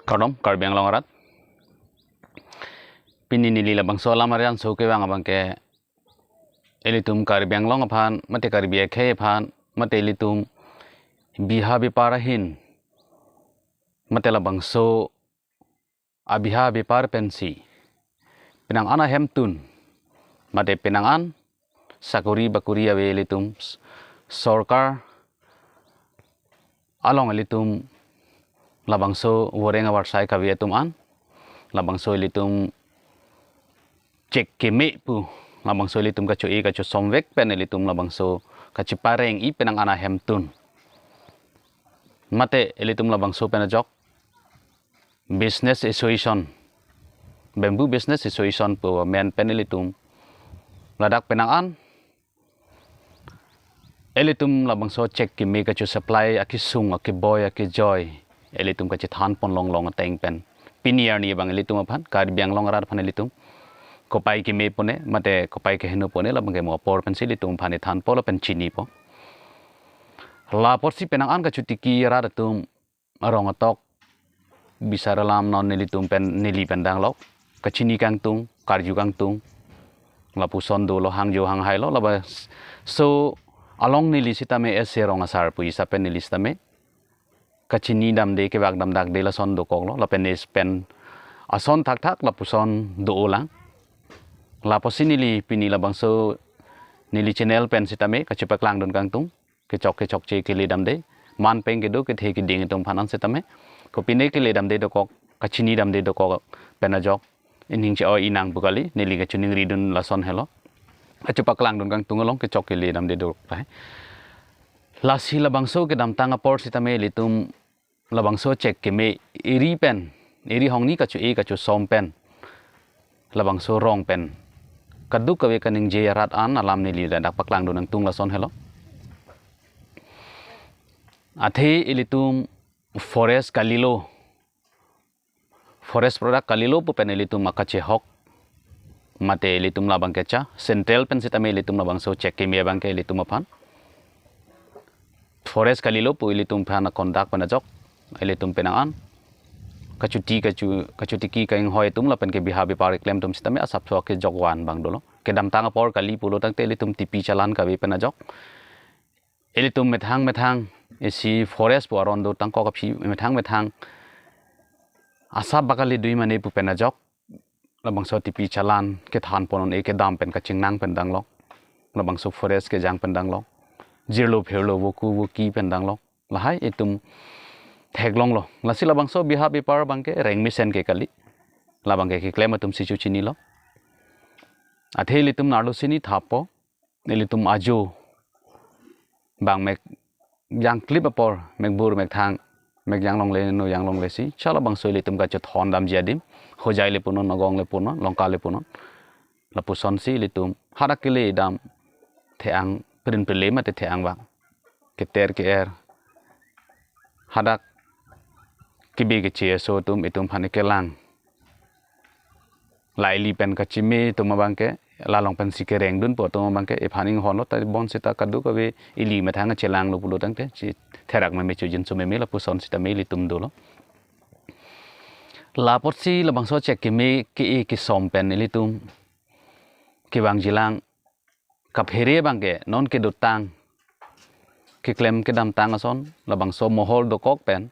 Kadom Karbi Anglong Arat Pinini labang so lamarian so ke bang abang ke elitum Karbi Anglong aphan mate Karbi ekhe aphan mate elitum biha biparahin mate labang so abiha bipar pensi pinang ana hemtun mate pinangan sakuri bakuri awe elitum sorkar along elitum labang so woreng awar sai kawi etum an labang so elitum cek keme pu labang so elitum kacu kacu somvek pen elitum labang so kacu pareng i penang ana hemtun mate elitum labang so penajok business association bamboo business association pu men pen elitum ladak penang an elitum labang so cek keme kacu supply aki sung aki boy aki joy elitum kacu than pon long long ateng pen piniar ni bang elitum aphan Karbi Anglong Arat phan elitum kopai ki me pone mate kopai ke henu pone labang ke mo por pen silitum phane than polo pen chini po la porsi penang an ka chuti ki ra tum arong atok bisara lam non nilitum pen nili pendang lok ka chini kang tung karju kang tung la puson do lo hang jo hang hai lo laba so along nili sitame ese rong asar pu isa pen nili sitame ka chini dam de ke bak dam dak de la son do kok lo la pen es pen ason thak thak la puson do olang la posi nili pini labang so nili channel pen sitame kachupa klang don kang tung ke chok che ke le dam de man peng ke do ke the ke ding tung phanan sitame ko pine ke le dam de do kok kachini dam de do kok penajok ining che o inang bukali nili ke chuning ridun la son hello kachupa klang don kang tung long ke chok ke le dam de do pai la si labang so ke dam tanga por sitame litum labang so check ke me iri pen iri hongni kachu som pen labang so rong pen kadu kawe kaning je rat an alam ni li dak paklang do nang tung la son hello athe ilitum forest kalilo forest product kalilo pu pen ilitum akache hok mate ilitum labang kecha central pen sitame ilitum labang so check ke me bang ke ilitum aphan forest kalilo pu ilitum phana kondak panajok ilitum penangan kacuti ki kaing hoi tum lapen ke biha bipar claim tum sitame asap so ke jogwan bang dolo ke dam tanga por kali pulo tang te litum tipi chalan ka we penajok elitum methang esi forest po aron do tang ko kaphi methang asap bakali dui mane pu penajok labang so tipi chalan ke than ponon e ke dam pen ka chingnang pen dang lok labang so forest ke jang pen dang lok jirlo phirlo woku woki pen dang lok lahai etum theglong lo lasi labang so biha bipar bangke reng misen ke kali labang ke claim tum si chuchini lo atheli tum narlo sini thapo neli tum ajo bang mek yang clip apor mek bur mek thang mek yang long le no yang long le si chala bang so litum ka chthon dam jadim hojai le punon nogong le punon longka le punon la puson si litum harakile dam theang prin pele mate theang bang ke ter ke er hadak kibi ke che so tum itum phane ke lang laili pen ka chime tum bangke lalong pen sikereng dun po tum bangke e phaning hon lo ta bon sita kadu ka we ili me thang chelang lo pulo tang te chi therak me chujin so me la puson sita me li tum do lo la potsi la bangso check ke me ke ki som pen li tum ke bang jilang ka phere bangke non ke dutang ke claim ke dam tang ason la bangso mohol do kok pen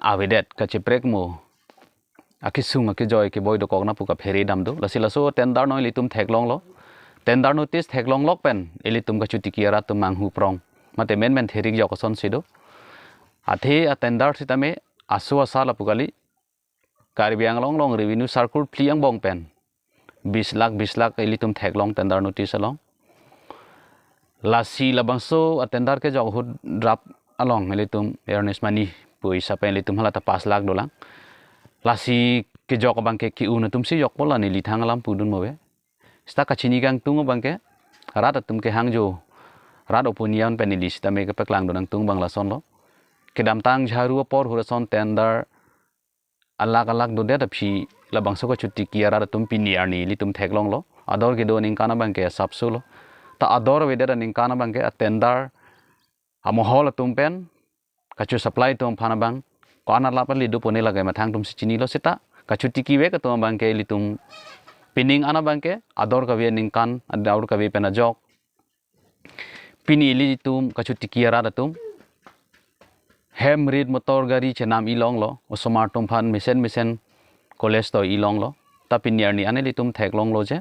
awedet ka cheprek mo akisung akijoy ke boy do kogna puka pheri dam do lasilaso tendar no litum theklong lo tendar notice theklong lok pen elitum ka chuti kiara tum manghu prong mate men therik jokoson sido athe a tendar sitame asu asala pukali Karbi Anglong long revenue circle pliang bong pen 20 lakh elitum theklong tendar notice along lasi labangso atendar ke jog hud drop along elitum earnest money puisa pen litum hala ta 5 lakh dolang lasi ke jok bangke ki una tum si jok pola ni li thang alam pudun mowe sta ka chini gang tung bangke rat tum ke hangjo rat oponian pen li sta me ke peklang donang tung bangla son lo ke dam tang jharu por horason tender alak do de phi labang so ko chuti ki ara tum piniar ni li tum theklong lo ador ke do ning kana bangke sapsu lo ta ador we de ning kana bangke tender amohol tum pen kachu supply tum phana bang ko anak lapan lidu pone lagai matang tum sicini lo sita kacuti kiwe ka tum bangke litum pining ana bangke ador ka we ningkan ador ka we penajok pini li tum kacuti kiara datum hem read motor gari chenam ilong lo osomar tum phan mesen college to ilong lo tapi niar ni ane litum thek long lo je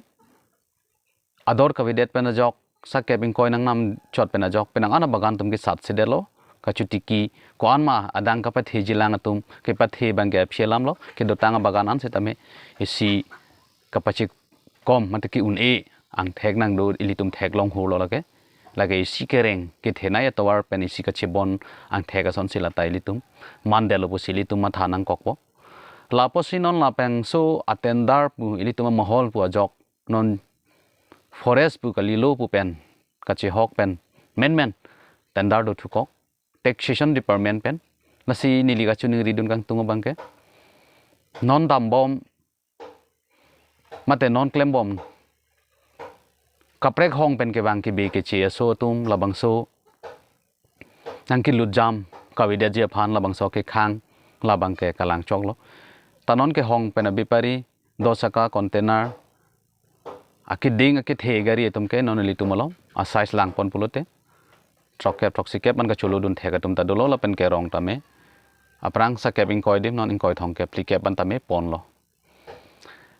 ador ka we det penajok sa keping koi nang nam chot penajok penang ana bagan tum ke sat se delo kacuti ki ko anma adang ka pathe jilang atum ke pathe bangke phelam lo ke dotanga bagan an se tame isi kapachi kom matki un e ang thek nang do ilitum thek long ho lo lage lage isi kereng ke thenai tawar pen isi ka chebon ang thek ason sila tai litum mandelo po silitum ma thanang kokpo lapo sinon lapeng so atendar pu ilitum mahol pu ajok non forest pu kalilo pu pen kachi hok pen men tendar do thukok taxation department pen nasi niliga chuning ridun kang tungo bangke non dam bom mate non claim bom kaprek hong pen ke bang ke be ke che so tum labang so nang ki lujam kawide je phan labang so ke khang labang ke kalang chok lo tanon ke hong pen bipari dosaka container akiding akithe gari tum ke non li tumalo a size lang pon pulote troxicap man ka chulu dun thega tum ta dolo la pen ke rong tame aprang sa keping koi dim non in koi thong ke plikap ban tame pon lo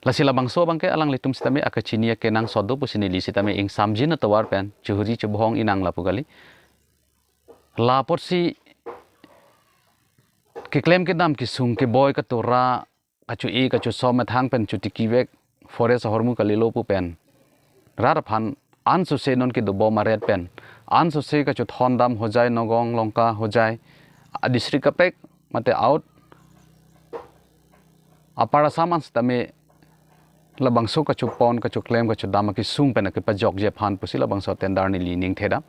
la sila bangso bangke alang litum sitame akachinia ke nang sodo pusini li sitame ing samjin tawar pen chuhuri chubohong inang la pugali la potsi ke claim ke dam ki sung ke boy ka tora achu e ka chu som thang pen chu tikiwek forest hormu kalilo pu pen rar phan an su se non ke do boma red pen an su se ka chu thon dam ho jai nogong longka ho jai district kapek mate out apara saman stame labang so ka chu pon ka chu claim ka chu dam ki sung pen ke pajok je phan pusi labang so tendar ni li ning theda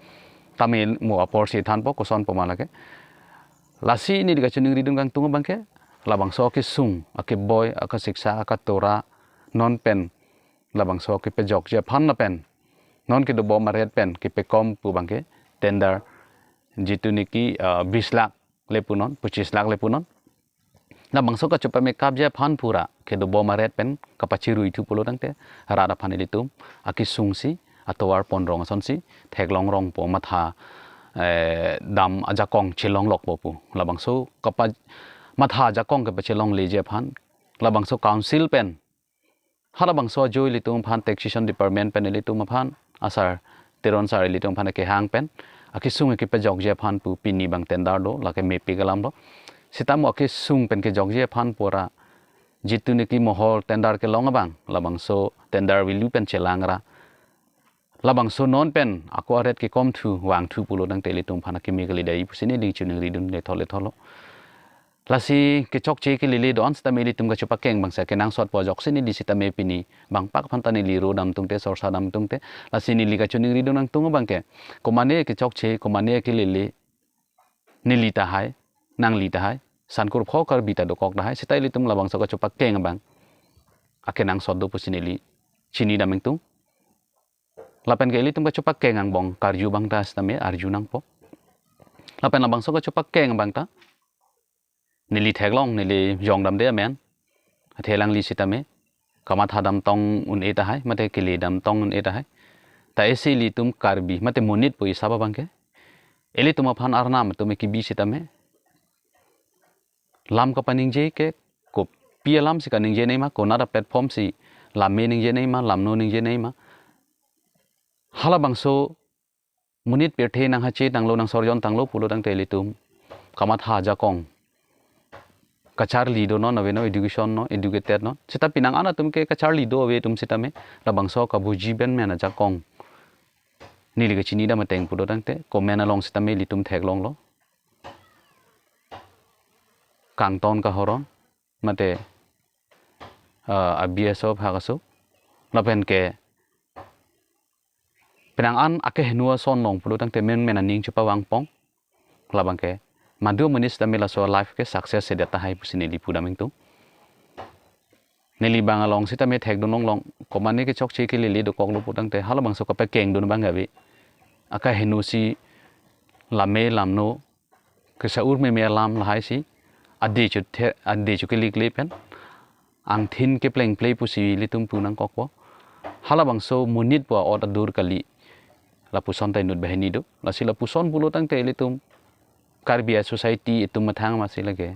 tamil mo apor si than po ko son po malake lasi ni diga chu ning ridung kang tunga bangke labang so ke sung ake boy aka siksa aka tora non pen labang so ke pajok je phan na pen non ke do bom red pen ke pe kom pu bangke tender jitu niki 20 lakh lepunon 25 lakh lepunon na bangso ka chupa me kap je phan pura ke do bom red pen kapachi rui thu pulo dangte rada phanili tum aki sungsi atowar pon rong sonsi theklong rong po matha dam ajakong chilong lok popu labangso kapa matha jakong ke pachelong leje phan labangso council pen halabangso joy litum phan taxation department pen litum phan asar teron sar litum phan ke hang pen aki sung ke pajok je phan pu pini bang tendar do lake me pigalam do sitam ke sung pen ke jok je phan pora jitu niki mohol tendar ke long bang labangso tendar wilu pen chelangra labangso non pen aku aret ke kom thu wang thu pulo dang telitum phana ki megali dai pusini ding chuning ridun le tholo lasi ke chok che ke lili don sta meli tum ga chupa keng bangsa ke nang sot pojok sini di sita me pini bang pak phantani li ro dam tungte sorsa dam tungte lasi ni liga chuning ridun nang tung bangke komane ke chok che komane ke lili nili ta hai nang li ta hai sankur phokar bita do kok da hai sitai litum labang so ga chupa keng bang ake nang sot do pusini li chini dameng tung lapen ke litum ga chupa keng ang bong karju bang ta sta me arju nang po lapen labang so ga chupa keng bang ta nili theklong nili yong dam de men thelang li sitame kama thadam tong un eta hai mate kili dam tong un eta hai ta esi li tum karbi mate monit poi saba bangke eli tum phan arnam tum ki bi sitame lam ka paning je ke ko pialam si ka ning je nei ma ko na da platform si lam me ning je nei ma lam no ning je nei ma hala bangso munit per the nang ha che nang lo nang sorjon tang lo pulo dang teli tum kama tha ja kong kachar lido no no education no educated no sita pinang ana tum ke kachar lido we tum sita me labang so ka buji ben mena ja kong nili ga chini da mateng pudo dangte ko mena long sita me litum thek long lo kang ton ka horon mate abso bhagasu lapen ke pinang an ake nuwa son long pudo dangte men mena ning chupa wang pong labang ke madu manis tamila so life ke success se data hai pusini li puda ming tu neli bang along sita me thek donong long komani ke chok che ke li do kok lu putang te hala bang so ka pe keng don bang gawi aka henu si lame lamno ke saur me lam lahai si adi chu ke lik le pen ang thin ke pleng play pu si litum pu nang kok po hala bang so munit po ot adur kali la puson tai nut behni do la sila puson bulu tang te litum karbia society itum mathang ma silage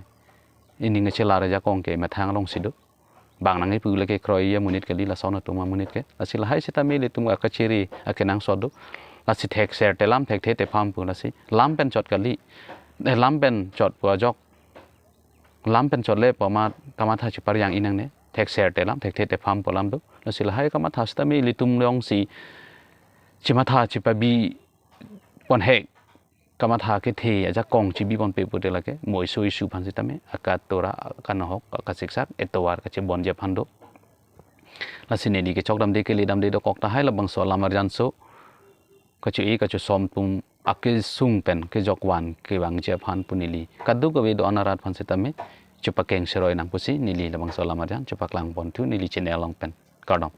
ini ngechela raja kong ke mathang long sido bang nang pu leke kroi ya munit kali la sona tuma munit ke la sila hai sita me litum ka chiri akenang sodo la si thek ser te lam thek the te pham pu la si lam pen chot kali lam pen chot pu jok lam pen chot le pa ma kama tha chipar yang inang ne thek ser te lam thek the te pham pu lam do la sila hai kama tha sta me litum long si chima tha chipa bi pon hek kama tha ke the aja kong chi bi bon pe pu de la ke moi sui su phan sita me akat tora kan hok ka siksat etowar ka che bon je phan do la sine di ke chokdam de ke le dam de do kok ta hai la bang so lamar jan so ka chu e ka chu som tum ake sung pen ke jokwan ke bang je phan punili kadu ko be do anarat phan sita me chupakeng seroi nang pusi nili la bang so lamar jan chupak lang bon tu nili chine long pen kardom